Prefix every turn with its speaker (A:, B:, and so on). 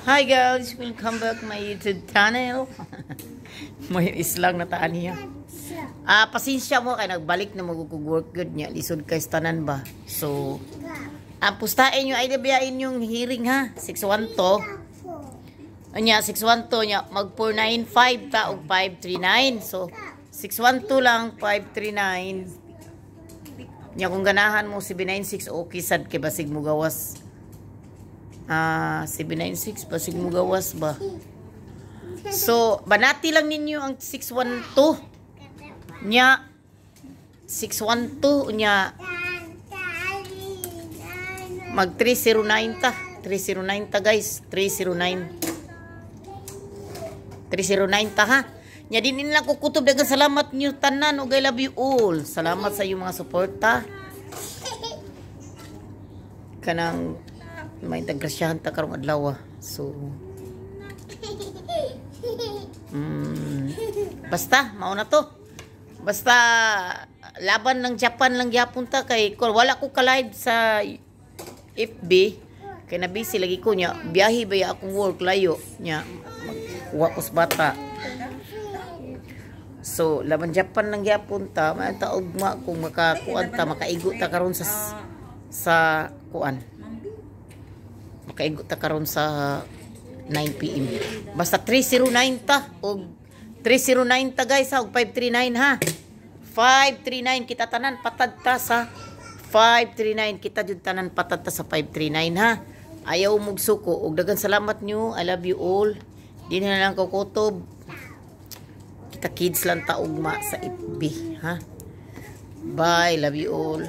A: Hi guys, welcome back my YouTube channel. May islang nataan niya. Pasensya mo kay nagbalik na magugug-work good niya. Lisod kay tanan ba. So, pustain nyo ay nabiyain yung hearing ha. 612. Anya 612 niya mag 495 ta og 539. So, 612 lang 539. Nya kung ganahan mo si 796 okay sad kay basig mo gawas. 796 basig mo gawas ba. So, banati lang ninyo ang 612. Nya 612 nya mag 309 ta. 309 ta guys. 309 ta ha. Nya din nila ko kutob dagang salamat niyo tanan ug I love you all. Salamat sa iyong mga suporta. Kanang may tagrasyahan ta karong adlaw. So basta mao na to. Basta laban ng Japan lang gyapon ta kay wala ko ka live sa FB kay na busy lagi ko nya biyahe ba akong work layo nya kuha ko sa bata. So laban Japan lang gyapon ta maanta ugma kung makakuan ta makaigo ta karon sa kuan. Makaigo ta karon sa 9 PM. Basta 309 ta og 309 ta guys ha og 539 ha. 539 kita tanan patad ta sa 539 kita jud tanan patad ta sa 539 ha. Ayaw mog suko og daghang salamat nyo. I love you all. Di na lang ko kutob. Kita kids lang ta ugma sa FB ha. Bye, love you all.